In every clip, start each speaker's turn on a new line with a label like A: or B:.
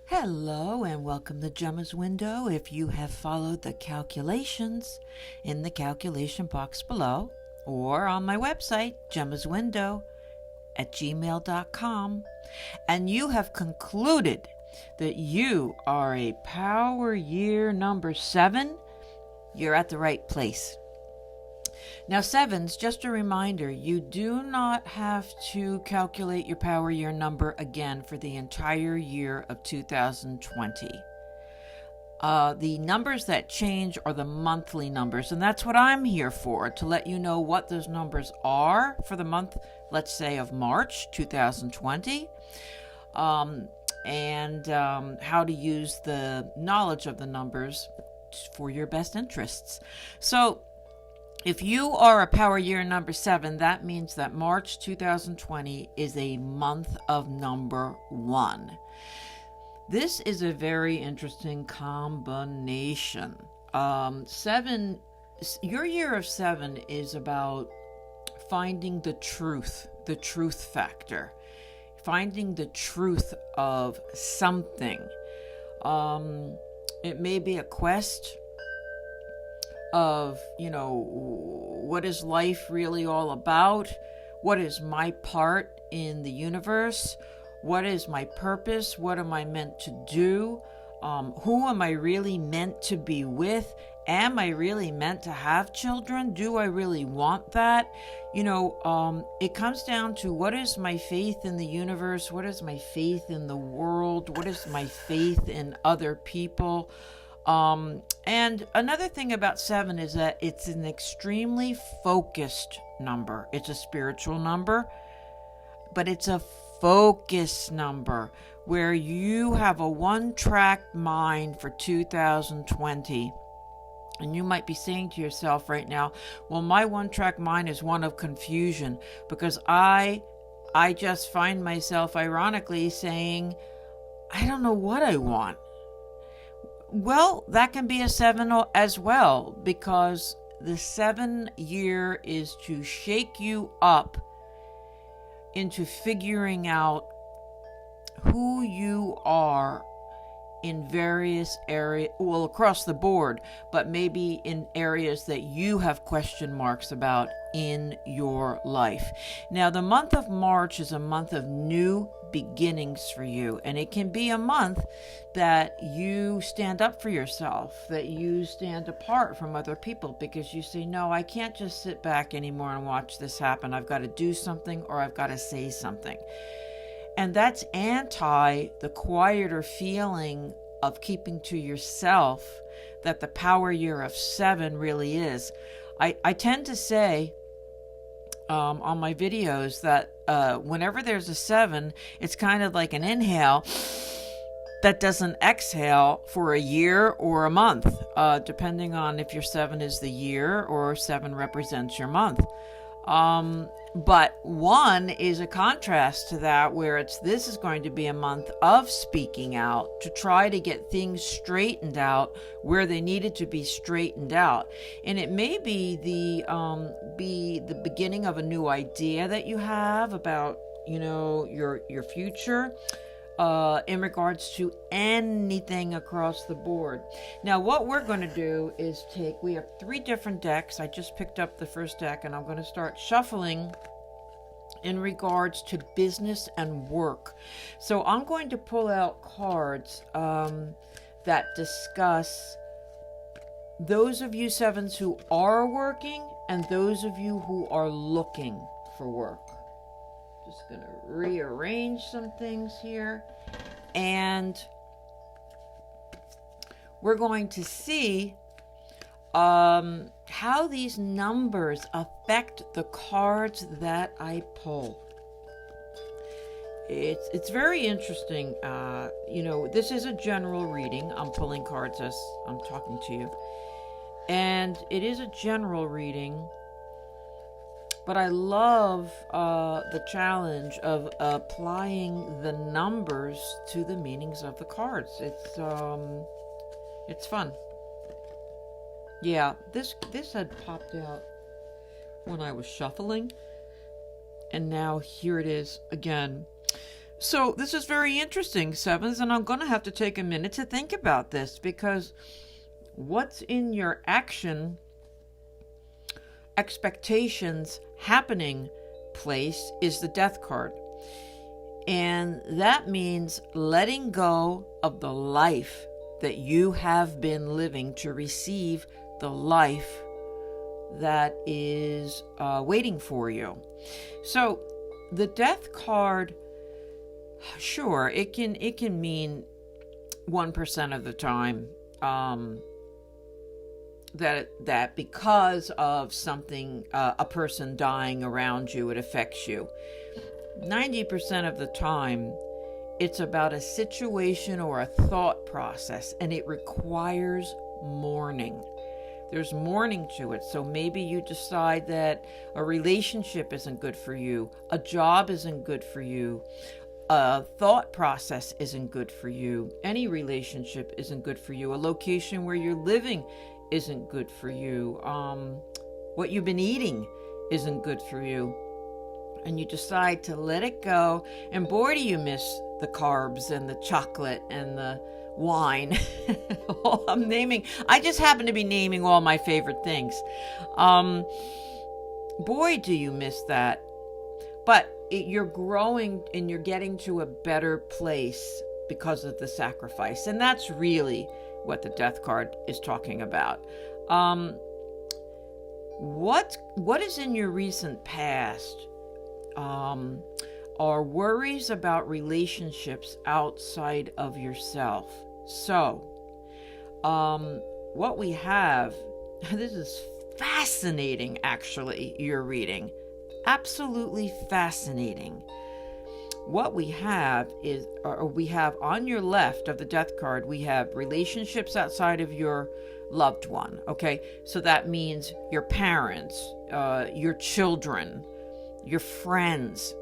A: Hello and welcome to Jemma's Window. If you have followed the calculations in the calculation box below or on my website, gemmaswindow@gmail.com, and you have concluded that you are a power year number 7, you're at the right place. Now, sevens, just a reminder, you do not have to calculate your power year number again for the entire year of 2020. The numbers that change are the monthly numbers, and that's what I'm here for, to let you know what those numbers are for the month, let's say, of March 2020, and how to use the knowledge of the numbers for your best interests. So, if you are a power year number 7, that means that March 2020 is a month of number 1. This is a very interesting combination. Your year of 7 is about finding the truth factor, finding the truth of something. It may be a quest of, what is life really all about? What is my part in the universe? What is my purpose? What am I meant to do? Who am I really meant to be with? Am I really meant to have children? Do I really want that? It comes down to, what is my faith in the universe? What is my faith in the world? What is my faith in other people? And another thing about 7 is that it's an extremely focused number. It's a spiritual number, but it's a focus number where you have a one-track mind for 2020. And you might be saying to yourself right now, well, my one-track mind is one of confusion, because I just find myself ironically saying, I don't know what I want. Well, that can be a 7 as well, because the 7 year is to shake you up into figuring out who you are in various areas, well, across the board, but maybe in areas that you have question marks about in your life. Now, the month of March is a month of new beginnings for you, and it can be a month that you stand up for yourself, that you stand apart from other people, because you say, no, I can't just sit back anymore and watch this happen. I've got to do something, or I've got to say something. And that's anti the quieter feeling of keeping to yourself that the power year of 7 really is. I tend to say on my videos that whenever there's a 7, it's kind of like an inhale that doesn't exhale for a year or a month, depending on if your 7 is the year or 7 represents your month. But 1 is a contrast to that, where this is going to be a month of speaking out to try to get things straightened out where they needed to be straightened out. And it may be the beginning of a new idea that you have about, your future, in regards to anything across the board. Now, what we're going to do is we have 3 different decks. I just picked up the first deck, and I'm going to start shuffling in regards to business and work. So I'm going to pull out cards that discuss those of you 7s who are working and those of you who are looking for work. Just going to rearrange some things here, and we're going to see how these numbers affect the cards that I pull. It's very interesting. This is a general reading. I'm pulling cards as I'm talking to you, and it is a general reading. But I love the challenge of applying the numbers to the meanings of the cards. It's fun. Yeah, this had popped out when I was shuffling, and now here it is again. So this is very interesting, sevens, and I'm going to have to take a minute to think about this, because what's in your action expectations happening place is the death card. And that means letting go of the life that you have been living to receive the life that is waiting for you. So the death card, sure, it can mean 1% of the time that because of something, a person dying around you, it affects you. 90% of the time, it's about a situation or a thought process, and it requires mourning. There's mourning to it. So maybe you decide that a relationship isn't good for you, a job isn't good for you, a thought process isn't good for you, any relationship isn't good for you, a location where you're living isn't good for you, what you've been eating isn't good for you, and you decide to let it go. And boy, do you miss the carbs and the chocolate and the wine. I just happen to be naming all my favorite things. Boy, do you miss that. But you're growing and you're getting to a better place because of the sacrifice. And that's really what the death card is talking about. What is in your recent past are worries about relationships outside of yourself. So, what we have, this is fascinating, actually, you're reading. Absolutely fascinating. What we have is, or we have on your left of the death card, we have relationships outside of your loved one, okay? So that means your parents, your children, your friends.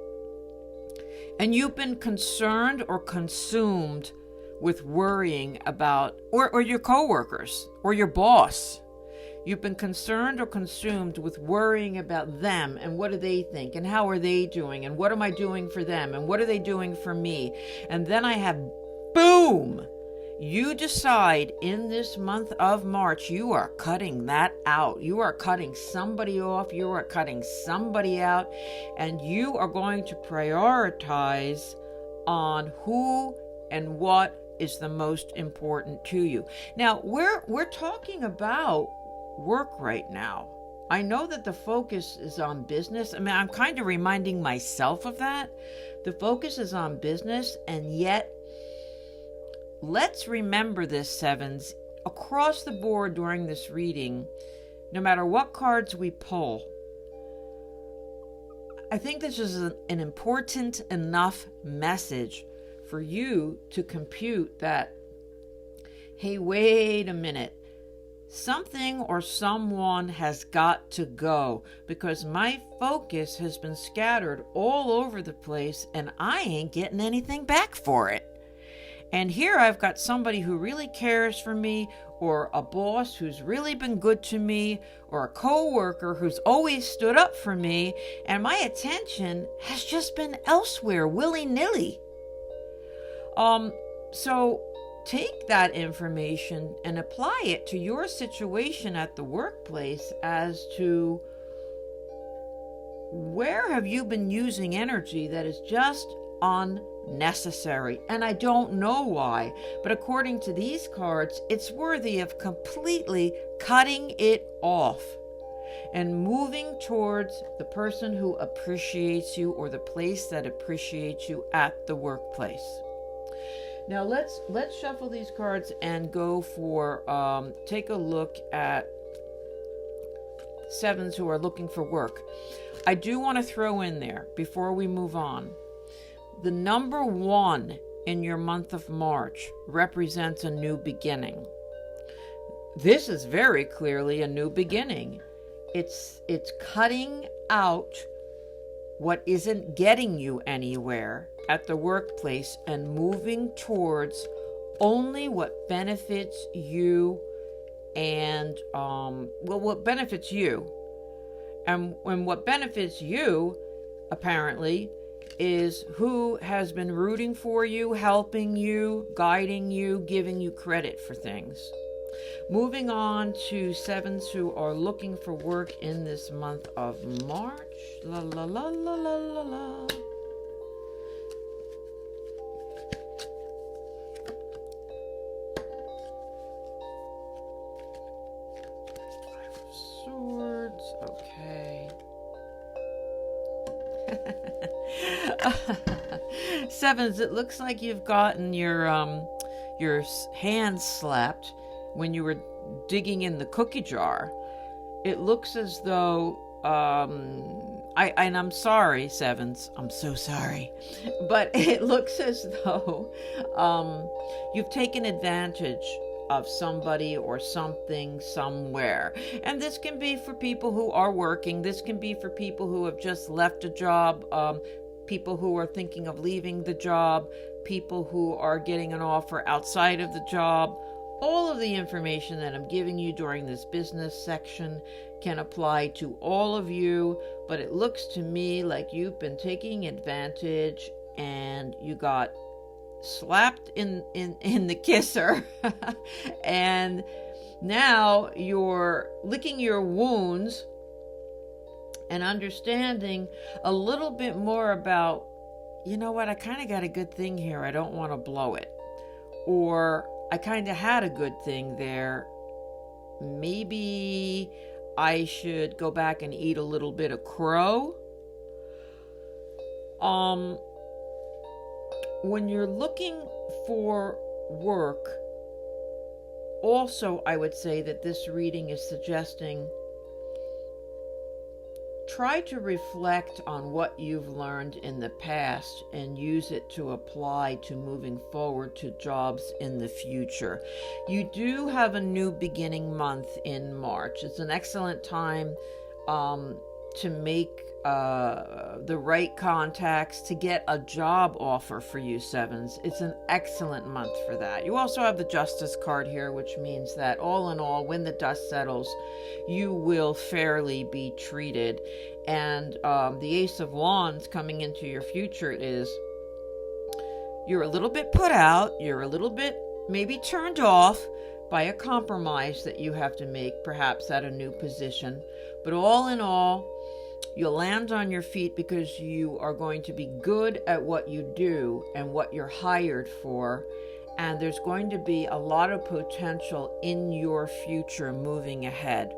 A: And you've been concerned or consumed with worrying about, or your coworkers, or your boss. You've been concerned or consumed with worrying about them, and what do they think, and how are they doing, and what am I doing for them, and what are they doing for me? And then I have, boom! You decide in this month of March, you are cutting that out. You are cutting somebody off. You are cutting somebody out. And you are going to prioritize on who and what is the most important to you. Now, we're talking about work right now. I know that the focus is on business. I mean, I'm kind of reminding myself of that. The focus is on business, and yet let's remember this, sevens, across the board during this reading, no matter what cards we pull. I think this is an important enough message for you to compute that, hey, wait a minute. Something or someone has got to go, because my focus has been scattered all over the place and I ain't getting anything back for it. And here I've got somebody who really cares for me, or a boss who's really been good to me, or a coworker who's always stood up for me, and my attention has just been elsewhere, willy-nilly. So take that information and apply it to your situation at the workplace as to where have you been using energy that is just unnecessary. And I don't know why, but according to these cards, it's worthy of completely cutting it off and moving towards the person who appreciates you, or the place that appreciates you at the workplace. Now let's shuffle these cards and go for take a look at sevens who are looking for work. I do want to throw in there before we move on, the number 1 in your month of March represents a new beginning. This is very clearly a new beginning. It's cutting out what isn't getting you anywhere at the workplace and moving towards only what benefits you and what benefits you. And what benefits you, apparently, is who has been rooting for you, helping you, guiding you, giving you credit for things. Moving on to sevens who are looking for work in this month of March. La la la la la la la. Five of Swords. Okay. Sevens, it looks like you've gotten your hands slapped when you were digging in the cookie jar. It looks as though I'm sorry, sevens. I'm so sorry. But it looks as though you've taken advantage of somebody or something somewhere. And this can be for people who are working. This can be for people who have just left a job, people who are thinking of leaving the job, people who are getting an offer outside of the job. All of the information that I'm giving you during this business section can apply to all of you, but it looks to me like you've been taking advantage and you got slapped in the kisser and now you're licking your wounds and understanding a little bit more about, you know what, I kind of got a good thing here, I don't want to blow it, or I kind of had a good thing there, maybe I should go back and eat a little bit of crow. When you're looking for work, also I would say that this reading is suggesting try to reflect on what you've learned in the past and use it to apply to moving forward to jobs in the future. You do have a new beginning month in March. It's an excellent time to make the right contacts, to get a job offer for you, sevens. It's an excellent month for that. You also have the Justice card here, which means that all in all, when the dust settles, you will fairly be treated. And the Ace of Wands coming into your future is you're a little bit put out, you're a little bit maybe turned off by a compromise that you have to make, perhaps at a new position. But all in all, you'll land on your feet because you are going to be good at what you do and what you're hired for. And there's going to be a lot of potential in your future moving ahead.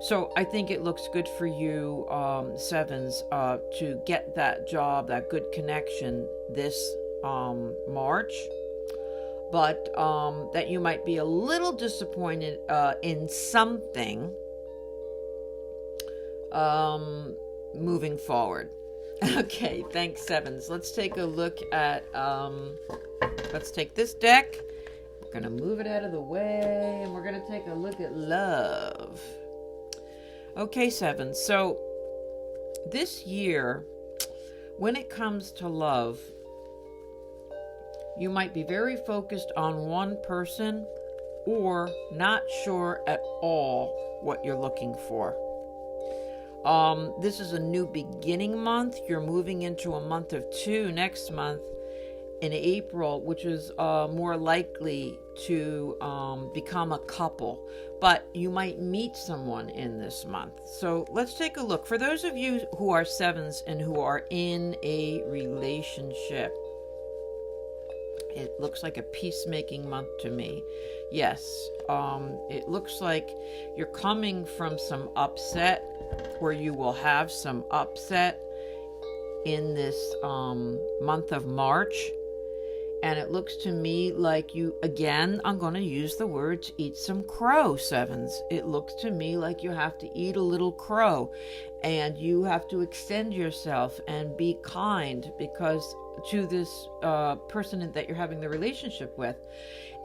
A: So I think it looks good for you, sevens, to get that job, that good connection this March. But that you might be a little disappointed in something moving forward. Okay, thanks, sevens. Let's take a look at, let's take this deck. We're going to move it out of the way, and we're going to take a look at love. Okay, sevens. So this year, when it comes to love, you might be very focused on one person or not sure at all what you're looking for. This is a new beginning month. You're moving into a month of two next month in April, which is more likely to become a couple. But you might meet someone in this month. So let's take a look. For those of you who are sevens and who are in a relationship, it looks like a peacemaking month to me. Yes, it looks like you're coming from some upset, where you will have some upset in this month of March. And it looks to me like you, again, I'm going to use the words, eat some crow, sevens. It looks to me like you have to eat a little crow, and you have to extend yourself and be kind because to this person that you're having the relationship with.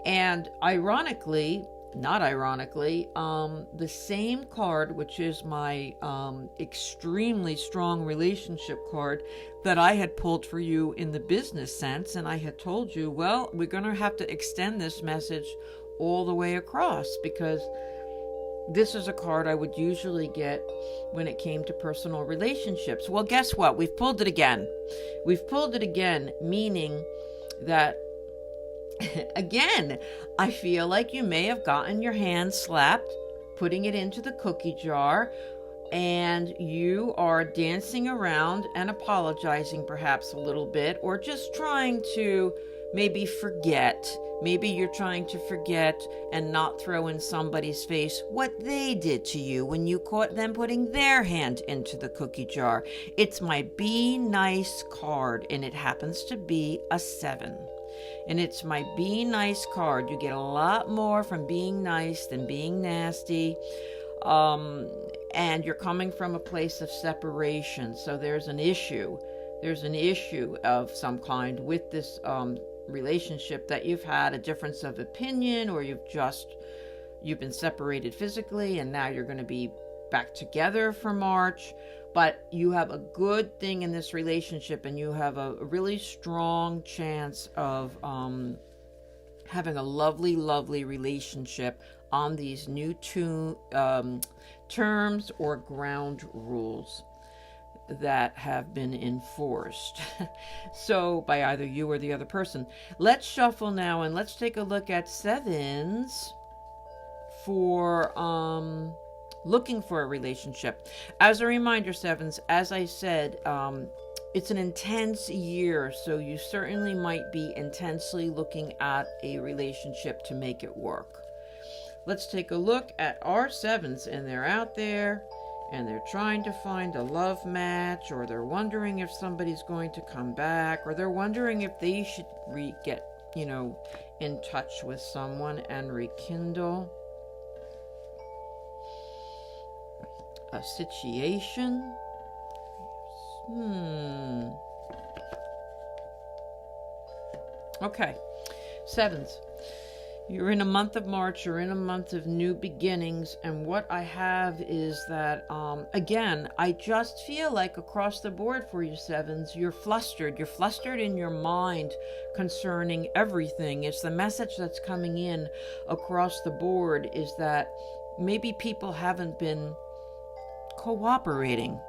A: And ironically, not ironically, the same card, which is my extremely strong relationship card that I had pulled for you in the business sense, and I had told you, well, we're going to have to extend this message all the way across, because this is a card I would usually get when it came to personal relationships. Well, guess what? We've pulled it again. We've pulled it again, meaning that, again, I feel like you may have gotten your hand slapped, putting it into the cookie jar, and you are dancing around and apologizing perhaps a little bit, or just trying to maybe forget. Maybe you're trying to forget and not throw in somebody's face what they did to you when you caught them putting their hand into the cookie jar. It's my Be Nice card, and it happens to be a 7. And it's my Be Nice card. You get a lot more from being nice than being nasty. And you're coming from a place of separation. So there's an issue. There's an issue of some kind with this relationship that you've had a difference of opinion, or you've been separated physically and now you're going to be back together for March. But you have a good thing in this relationship, and you have a really strong chance of having a lovely, lovely relationship on these new terms or ground rules that have been enforced. So by either you or the other person. Let's shuffle now, and let's take a look at 7s for looking for a relationship. As a reminder, 7s, as I said, it's an intense year, so you certainly might be intensely looking at a relationship to make it work. Let's take a look at our 7s, and they're out there and they're trying to find a love match, or they're wondering if somebody's going to come back, or they're wondering if they should get in touch with someone and rekindle a situation. Okay, 7s. You're in a month of March, you're in a month of new beginnings, and what I have is that, again, I just feel like across the board for you 7s, you're flustered. You're flustered in your mind concerning everything. It's the message that's coming in across the board is that maybe people haven't been cooperating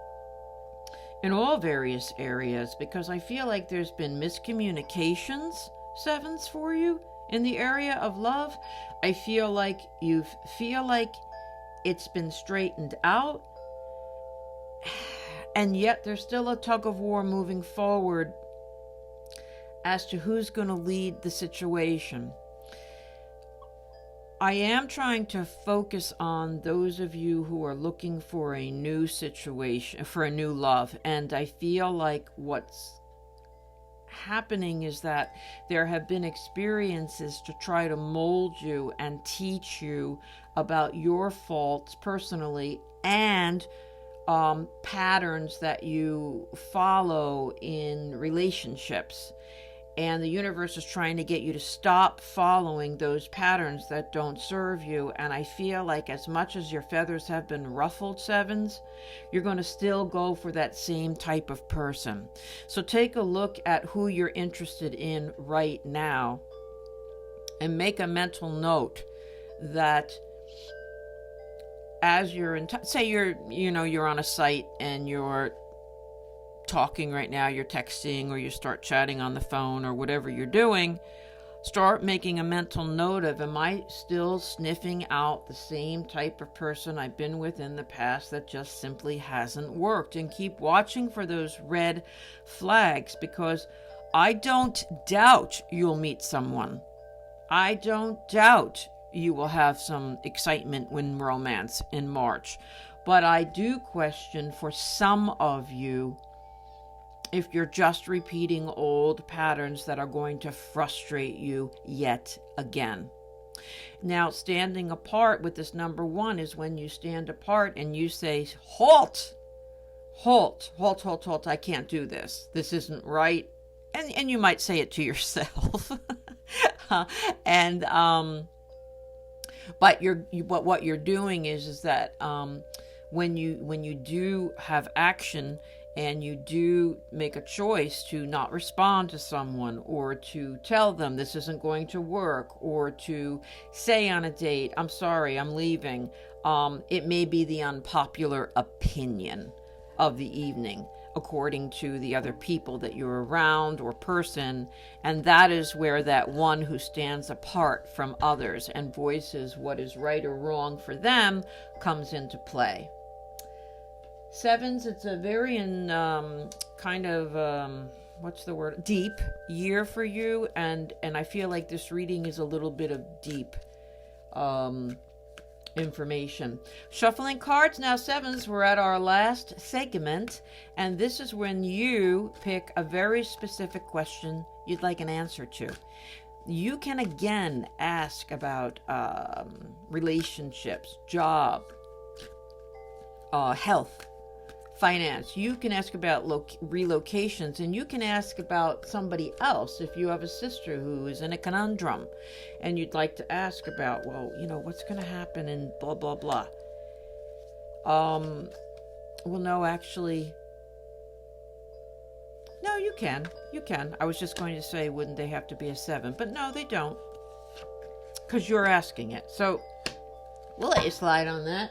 A: in all various areas, because I feel like there's been miscommunications, 7s, for you. In the area of love, I feel like it's been straightened out, and yet there's still a tug of war moving forward as to who's going to lead the situation. I am trying to focus on those of you who are looking for a new situation, for a new love, and I feel like what's happening is that there have been experiences to try to mold you and teach you about your faults personally, and patterns that you follow in relationships. And the universe is trying to get you to stop following those patterns that don't serve you. And I feel like as much as your feathers have been ruffled, 7s, you're going to still go for that same type of person. So take a look at who you're interested in right now, and make a mental note that as you're say you're on a site and you're talking right now, you're texting, or you start chatting on the phone, or whatever you're doing, start making a mental note of, am I still sniffing out the same type of person I've been with in the past that just simply hasn't worked? And keep watching for those red flags, because I don't doubt you'll meet someone. I don't doubt you will have some excitement in romance in March. But I do question for some of you if you're just repeating old patterns that are going to frustrate you yet again. Now, standing apart with this number 1 is when you stand apart and you say, halt, halt, halt, halt, halt, I can't do this. This isn't right. And you might say it to yourself. And but what you're doing is that when you do have action and you do make a choice to not respond to someone, or to tell them this isn't going to work, or to say on a date, I'm sorry, I'm leaving, it may be the unpopular opinion of the evening, according to the other people that you're around or person. And that is where that one who stands apart from others and voices what is right or wrong for them comes into play. Sevens, it's a very deep year for you, and I feel like this reading is a little bit of deep information. Shuffling cards now, sevens. We're at our last segment, and this is when you pick a very specific question you'd like an answer to. You can again ask about relationships, job, health, finance. You can ask about relocations, and you can ask about somebody else. If you have a sister who is in a conundrum and you'd like to ask about, well, what's going to happen and blah, blah, blah. Well, no, actually, no, you can. I was just going to say, wouldn't they have to be a 7? But no, they don't, because you're asking it. So we'll let you slide on that.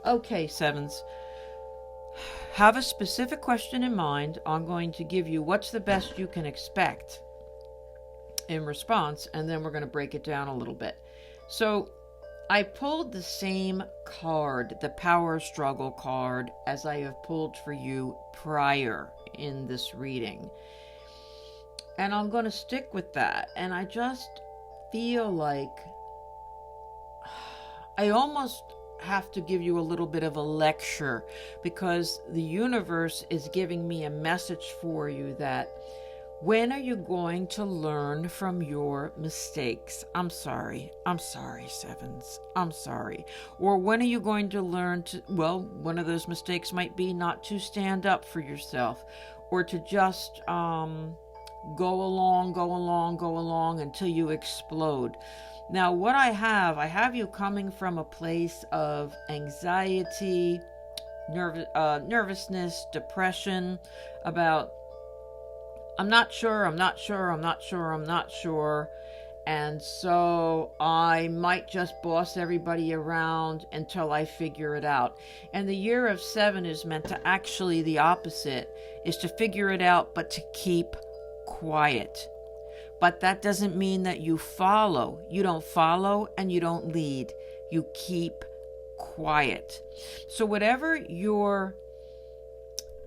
A: Okay, 7s. Have a specific question in mind. I'm going to give you what's the best you can expect in response, and then we're going to break it down a little bit. So I pulled the same card, the power struggle card, as I have pulled for you prior in this reading. And I'm going to stick with that. And I just feel like I almost have to give you a little bit of a lecture, because the universe is giving me a message for you that when are you going to learn from your mistakes? I'm sorry, 7s. I'm sorry. Or when are you going to learn to, well, one of those mistakes might be not to stand up for yourself, or to just go along until you explode. Now, what I have you coming from a place of anxiety, nervousness, depression, about, I'm not sure, and so I might just boss everybody around until I figure it out. And the year of 7 is meant to actually, the opposite, is to figure it out, but to keep quiet. But that doesn't mean that you follow. You don't follow and you don't lead. You keep quiet. So whatever you're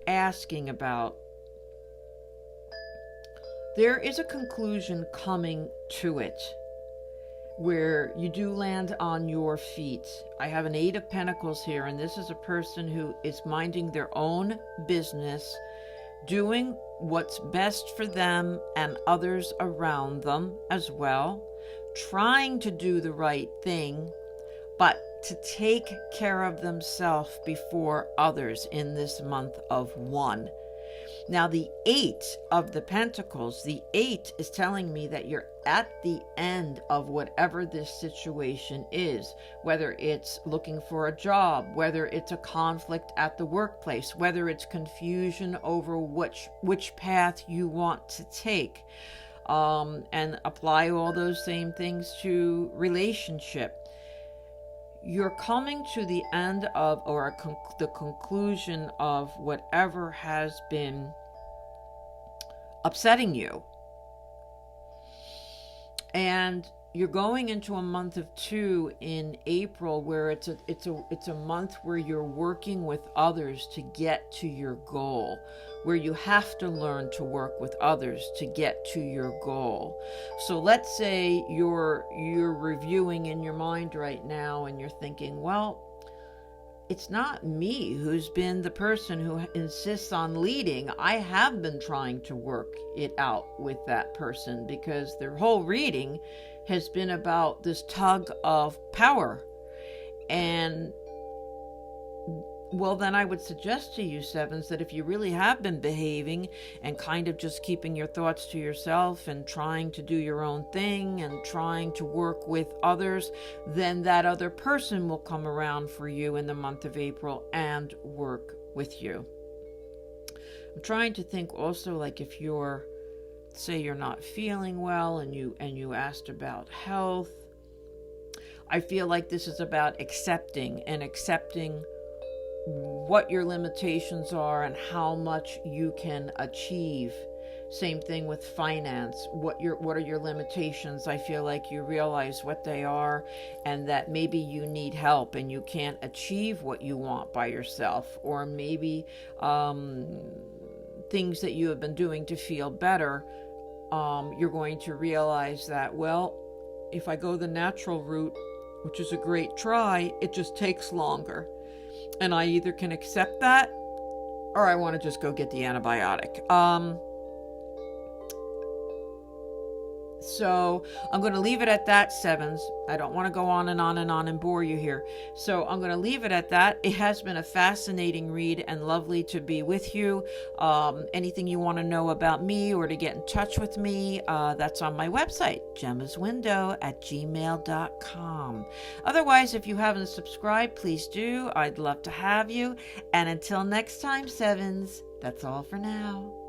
A: asking about, there is a conclusion coming to it where you do land on your feet. I have an 8 of Pentacles here, and this is a person who is minding their own business, doing what's best for them and others around them as well, trying to do the right thing, but to take care of themselves before others in this month of 1. Now, the 8 of the Pentacles, the 8 is telling me that you're at the end of whatever this situation is, whether it's looking for a job, whether it's a conflict at the workplace, whether it's confusion over which path you want to take, and apply all those same things to relationship. You're coming to the end of, or the conclusion of whatever has been upsetting you. And you're going into a month of 2 in April, where it's a month where you're working with others to get to your goal, where you have to learn to work with others to get to your goal. So let's say you're reviewing in your mind right now, and you're thinking, well, it's not me who's been the person who insists on leading. I have been trying to work it out with that person, because their whole reading has been about this tug of power. And well, then I would suggest to you, 7s, that if you really have been behaving and kind of just keeping your thoughts to yourself and trying to do your own thing and trying to work with others, then that other person will come around for you in the month of April and work with you. I'm trying to think also, like, if you're, say you're not feeling well and you asked about health. I feel like this is about accepting what your limitations are and how much you can achieve. Same thing with finance. What are your limitations? I feel like you realize what they are, and that maybe you need help and you can't achieve what you want by yourself, or maybe things that you have been doing to feel better. You're going to realize that, well, if I go the natural route, which is a great try, it just takes longer. And I either can accept that, or I want to just go get the antibiotic. So I'm going to leave it at that, sevens. I don't want to go on and on and on and bore you here. So I'm going to leave it at that. It has been a fascinating read and lovely to be with you. Anything you want to know about me or to get in touch with me, that's on my website, gemmaswindow@gmail.com. Otherwise, if you haven't subscribed, please do. I'd love to have you. And until next time, sevens, that's all for now.